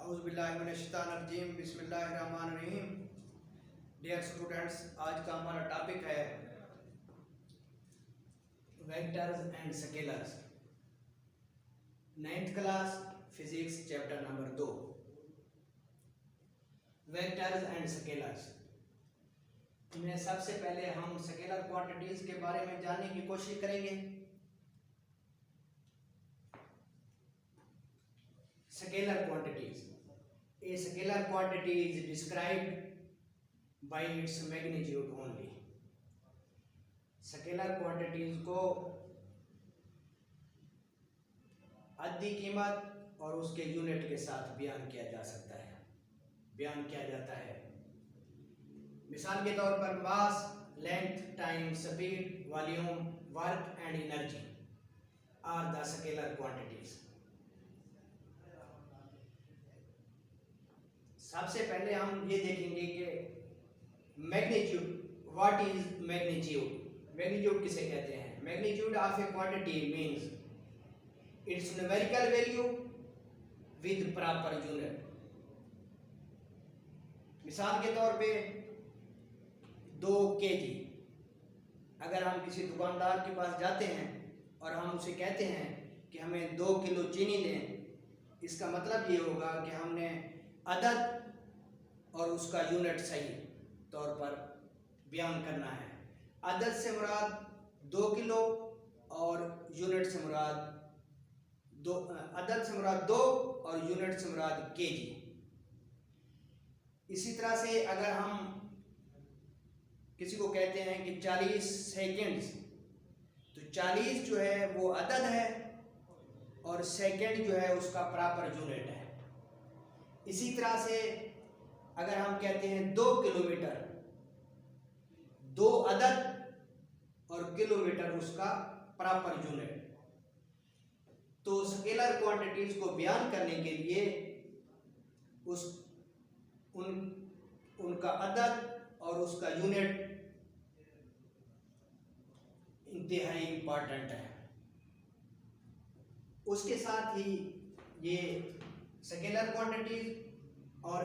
औज़ुबिल्लाहिमिनश्शैतानिर्रजीम बिस्मिल्लाहिर्रहमानिर्रहीम। Dear students, आज का हमारा टॉपिक है vectors and scalars. 9th class physics chapter number 2, vectors and scalars. इनमें सबसे पहले हम स्केलर क्वांटिटीज के बारे में जानने की कोशिश करेंगे। Scalar quantities. A scalar quantity is described by its magnitude only. Scalar quantities को अद्दी कीमत और उसके यूनिट के साथ बयान किया जाता है। मिसाल के तौर पर mass, length, time, speed, volume, work and energy are the scalar quantities. सबसे पहले हम ये देखेंगे कि magnitude, what is magnitude. Magnitude किसे कहते हैं? Magnitude of a quantity means its numerical value with proper unit. मिसाल के तौर पे 2 kg, अगर हम किसी दुकानदार के पास जाते हैं और हम उसे कहते हैं कि हमें 2 किलो चीनी दें, इसका मतलब ये होगा कि हमने अदद और उसका यूनिट सही तौर पर बयान करना है। अदद से मुराद 2 किलो और यूनिट से मुराद अदद से मुराद 2 और यूनिट से मुराद केजी। इसी तरह से अगर हम किसी को कहते हैं कि 40 सेकेंड्स, तो 40 जो है वो अदद है और सेकेंड जो है उसका प्रॉपर यूनिट है। इसी तरह से अगर हम कहते हैं 2 किलोमीटर, 2 अदद और किलोमीटर उसका प्रॉपर यूनिट। तो स्केलर क्वांटिटीज को बयान करने के लिए उनका अदद और उसका यूनिट इंतहाई इंपॉर्टेंट है। उसके साथ ही ये स्केलर क्वांटिटीज और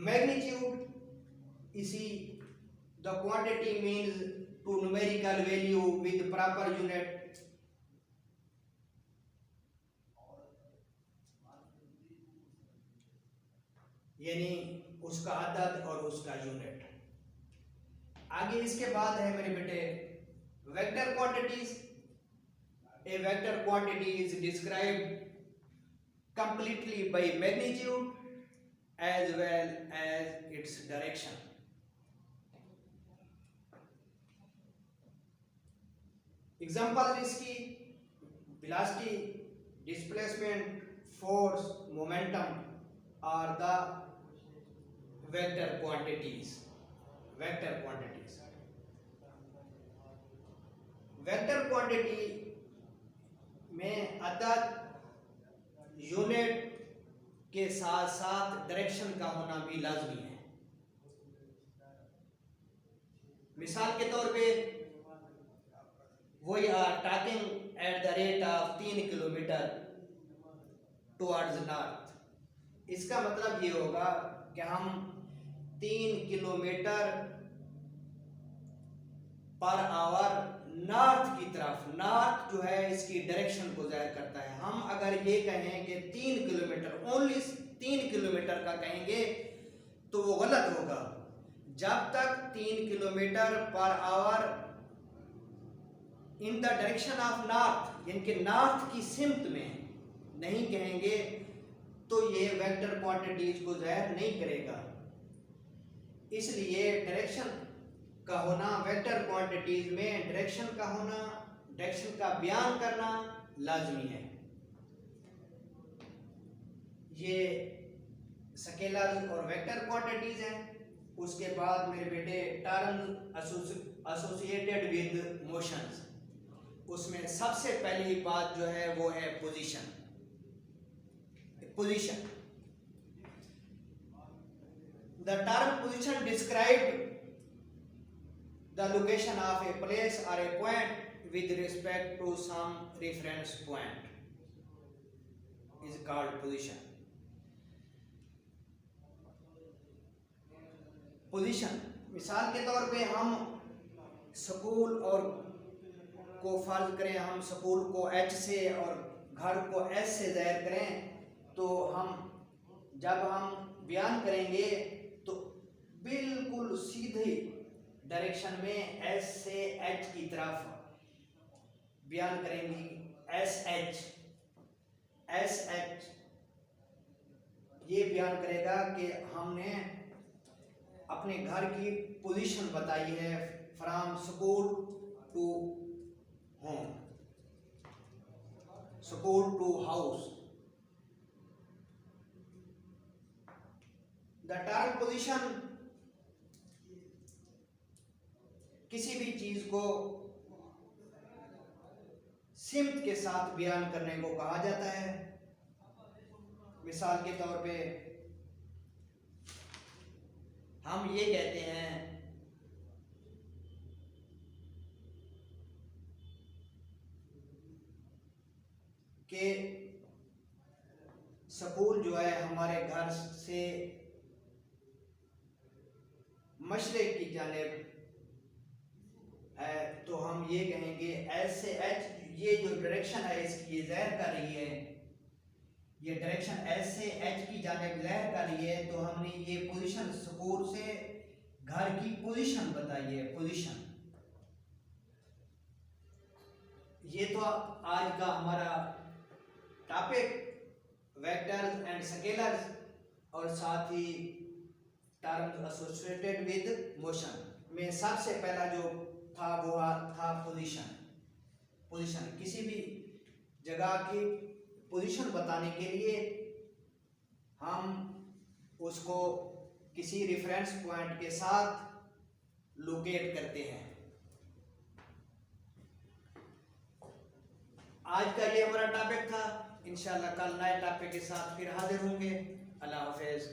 मैग्नीट्यूड, इसी the quantity means to numerical value with proper unit, यानी उसका अदद और उसका यूनिट। आगे इसके बाद है मेरे बेटे vector quantities. A vector quantity is described completely by magnitude as well as its direction. Example इसकी velocity, displacement, force, momentum are the vector quantities. Vector quantities. Vector quantity में अदद, यूनिट के साथ साथ डायरेक्शन का होना भी लाजमी है। मिसाल के तौर पे we are talking at the rate of 3 kilometre towards north. इसका मतलब ये होगा कि हम 3 किलोमीटर पर आवर नॉर्थ की तरफ, नॉर्थ जो है इसकी डायरेक्शन को जाहिर करता है। हम अगर ये कहें कि 3 किलोमीटर, ओनली 3 किलोमीटर का कहेंगे तो वो गलत होगा। जब तक 3 kilometre per hour in the direction of north, यानी कि नॉर्थ की सिमत में नहीं कहेंगे तो ये वेक्टर क्वांटिटीज को जाहिर नहीं करेगा। इसलिए डायरेक्शन का होना, वेक्टर क्वांटिटीज में डायरेक्शन का होना, डायरेक्शन का बयान करना लाजमी है। ये स्केलर और वेक्टर क्वांटिटीज हैं। उसके बाद मेरे बेटे टर्म्स एसोसिएटेड विद मोशंस। उसमें सबसे पहली बात जो है वो है position. Position, the term position describe the location of a place or a point with respect to some reference point is called position. Position, मिसाल के तौर पे हम स्कूल और को फर्ज करें, हम स्कूल को एच से और घर को एस से ज़ाहिर करें, तो जब हम बयान करेंगे तो बिल्कुल सीधे डायरेक्शन में एस से एच की तरफ बयान करेंगे। एस एच ये बयान करेगा कि हमने अपने घर की पोजीशन बताई है, from school to home, school to house. The term position किसी भी चीज को सिमत के साथ बयान करने को कहा जाता है। मिसाल के तौर पे हम ये कहते हैं कि स्कूल जो है हमारे घर से मशरिक की जानिब है, तो हम ये कहेंगे एस से एच, ये जो डायरेक्शन है इसकी ये ज़ाहिर कर रही है, ये डायरेक्शन एस से एच की जानिब ज़ाहिर कर रही है, तो हमने ये पोजीशन स्कूल से घर की पोजीशन बताई है, पोजीशन। ये तो आज का हमारा टॉपिक वेक्टर्स एंड स्केलर्स और साथ ही टर्म्स एसोसिएटेड विद मोशन में सबसे पहला जो था वो था पोजीशन। किसी भी जगह की पोजीशन बताने के लिए हम उसको किसी रेफरेंस पॉइंट के साथ लोकेट करते हैं। आज का ये हमारा टॉपिक था, इंशाल्लाह कल नए टॉपिक के साथ फिर हाजिर होंगे। अल्लाह हाफिज।